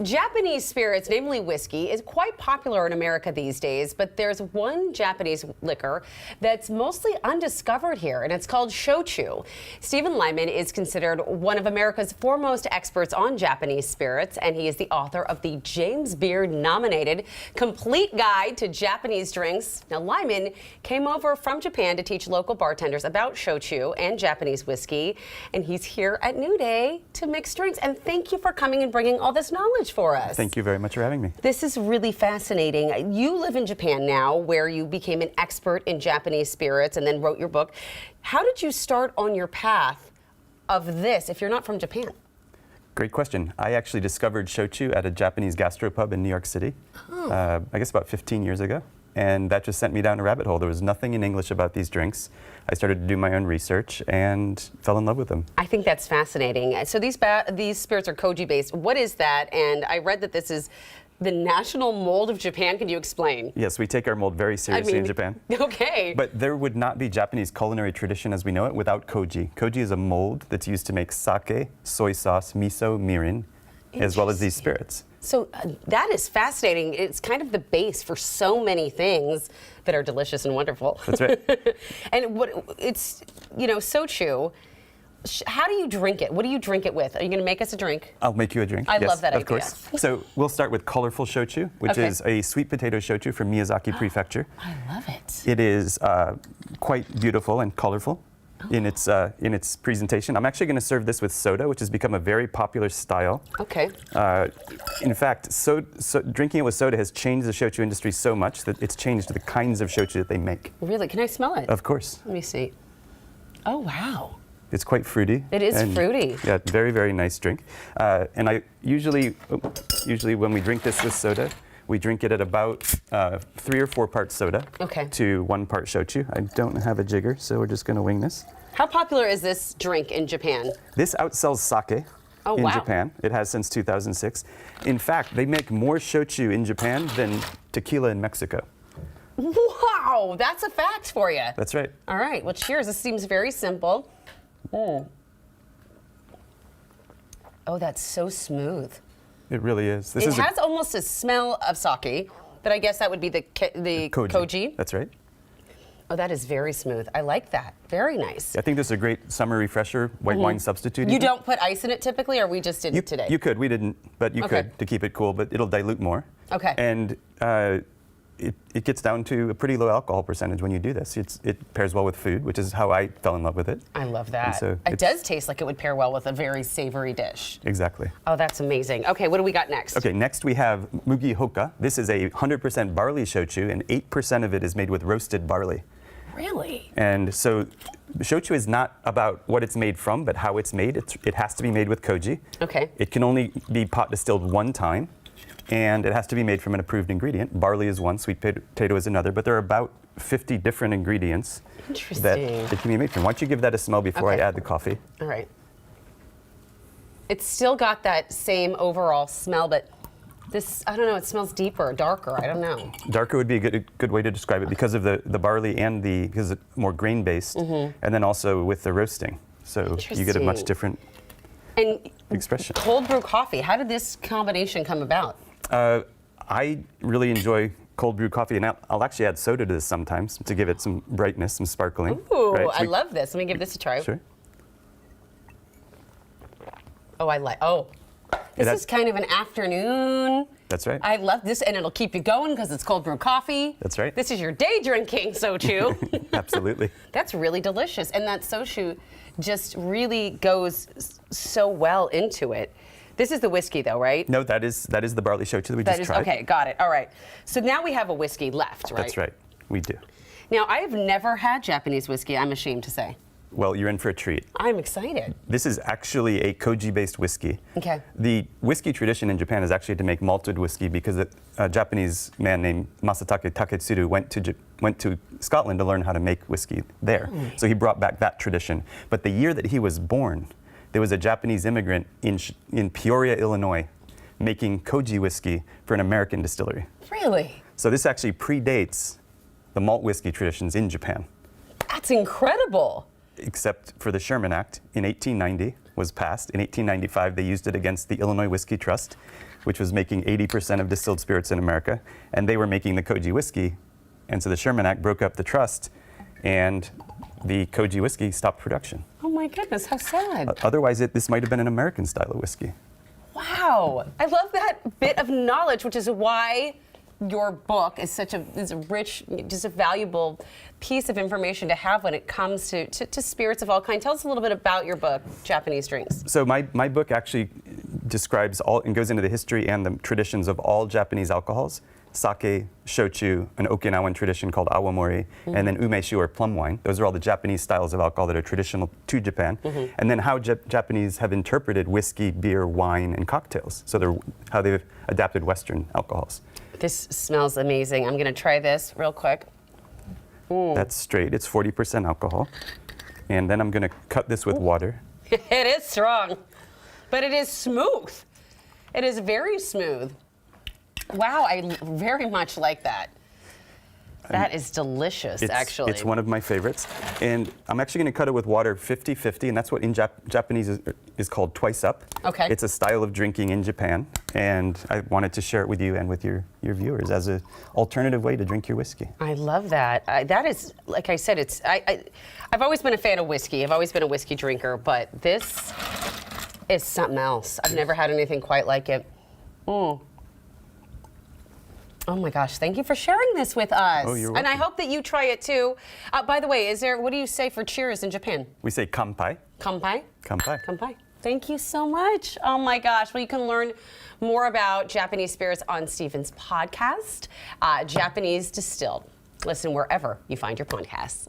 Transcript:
Japanese spirits, namely whiskey, is quite popular in America these days, but there's one Japanese liquor that's mostly undiscovered here, and it's called shochu. Stephen Lyman is considered one of America's foremost experts on Japanese spirits, and he is the author of the James Beard-nominated Complete Guide to Japanese Drinks. Now, Lyman came over from Japan to teach local bartenders about shochu and Japanese whiskey, and he's here at New Day to mix drinks. And thank you for coming and bringing all this knowledge for us. Thank you very much for having me. This is really fascinating. You live in Japan now, where you became an expert in Japanese spirits and then wrote your book. How did you start on your path of this if you're not from Japan? Great question. I actually discovered shochu at a Japanese gastropub in New York City, I guess about 15 years ago. And that just sent me down a rabbit hole. There was nothing in English about these drinks. I started to do my own research and fell in love with them. I think that's fascinating. So these spirits are koji-based. What is that? And I read that this is the national mold of Japan. Can you explain? Yes, we take our mold very seriously in Japan. Okay. But there would not be Japanese culinary tradition as we know it without koji. Koji is a mold that's used to make sake, soy sauce, miso, mirin, as well as these spirits. So that is fascinating. It's kind of the base for so many things that are delicious and wonderful. That's right. And it's, shochu. How do you drink it? What do you drink it with? Are you going to make us a drink? I'll make you a drink. I yes, love that of idea. Course. So we'll start with colorful shochu, which is a sweet potato shochu from Miyazaki Prefecture. I love it. It is quite beautiful and colorful in its presentation. I'm actually going to serve this with soda, which has become a very popular style. Okay. In fact, drinking it with soda has changed the shochu industry so much that it's changed the kinds of shochu that they make. Really? Can I smell it? Of course. Let me see. Oh, wow. It's quite fruity. It is fruity. Yeah, very, very nice drink. And I usually when we drink this with soda, we drink it at about 3 or 4 parts soda to 1 part shochu. I don't have a jigger, so we're just going to wing this. How popular is this drink in Japan? This outsells sake in Japan. It has since 2006. In fact, they make more shochu in Japan than tequila in Mexico. Wow, that's a fact for you. That's right. All right, well, cheers. This seems very simple. Oh, that's so smooth. It really is. It has almost a smell of sake, but I guess that would be the koji. That's right. Oh, that is very smooth. I like that. Very nice. I think this is a great summer refresher, white wine substitute. You don't put ice in it typically, or we just didn't today? You could. We didn't, but you could to keep it cool, but it'll dilute more. Okay. And it gets down to a pretty low alcohol percentage when you do this. It pairs well with food, which is how I fell in love with it. I love that. So it does taste like it would pair well with a very savory dish. Exactly. Oh, that's amazing. Okay, what do we got next? Okay, next we have mugi hoka. This is a 100% barley shochu, and 8% of it is made with roasted barley. Really? And so shochu is not about what it's made from, but how it's made. It has to be made with koji. Okay. It can only be pot distilled 1 time. And it has to be made from an approved ingredient. Barley is one, sweet potato is another, but there are about 50 different ingredients that it can be made from. Why don't you give that a smell before I add the coffee? All right. It's still got that same overall smell, but this, I don't know, it smells deeper, darker, I don't know. Darker would be a good way to describe it because of the barley and because it's more grain-based, and then also with the roasting. So you get a much different expression. Cold brew coffee, how did this combination come about? I really enjoy cold brew coffee, and I'll actually add soda to this sometimes to give it some brightness, some sparkling. Ooh, right? I love this. Let me give this a try. Sure. Oh, this is kind of an afternoon. That's right. I love this, and it'll keep you going because it's cold brew coffee. That's right. This is your day drinking shochu. Absolutely. That's really delicious, and that shochu just really goes so well into it. This is the whiskey, though, right? No, that is the barley shochu that we just tried. Okay, got it. All right. So now we have a whiskey left, right? That's right. We do. Now, I have never had Japanese whiskey, I'm ashamed to say. Well, you're in for a treat. I'm excited. This is actually a koji-based whiskey. Okay. The whiskey tradition in Japan is actually to make malted whiskey because a Japanese man named Masatake Taketsuru went to Scotland to learn how to make whiskey there. So he brought back that tradition. But the year that he was born, there was a Japanese immigrant in Peoria, Illinois, making koji whiskey for an American distillery. Really? So this actually predates the malt whiskey traditions in Japan. That's incredible. Except for the Sherman Act in 1890 was passed. In 1895, they used it against the Illinois Whiskey Trust. which was making 80% of distilled spirits in America, and they were making the koji whiskey. And so the Sherman Act broke up the trust, and the koji whiskey stopped production. Oh my goodness, how sad. Otherwise, this might have been an American style of whiskey. Wow, I love that bit of knowledge, which is why your book is such a rich, just a valuable piece of information to have when it comes to spirits of all kinds. Tell us a little bit about your book, Japanese Drinks. So my book actually describes all and goes into the history and the traditions of all Japanese alcohols. Sake, shochu, an Okinawan tradition called awamori, and then umeshu or plum wine. Those are all the Japanese styles of alcohol that are traditional to Japan. And then how Japanese have interpreted whiskey, beer, wine, and cocktails. So how they've adapted Western alcohols. This smells amazing. I'm going to try this real quick. That's straight. It's 40% alcohol. And then I'm going to cut this with water. It is strong, but it is smooth. It is very smooth. Wow, I very much like that. That is delicious, actually. It's one of my favorites. And I'm actually going to cut it with water 50-50, and that's what in Japanese is called twice up. Okay. It's a style of drinking in Japan, and I wanted to share it with you and with your viewers as an alternative way to drink your whiskey. I love that. That is, like I said, I've always been a fan of whiskey. I've always been a whiskey drinker, but this is something else. I've never had anything quite like it. Oh my gosh, thank you for sharing this with us. Oh, you're welcome. And I hope that you try it too. By the way, what do you say for cheers in Japan? We say kanpai. Kanpai? Kanpai. Kanpai. Thank you so much. Oh my gosh. Well, you can learn more about Japanese spirits on Stephen's podcast, Japanese Distilled. Listen wherever you find your podcasts.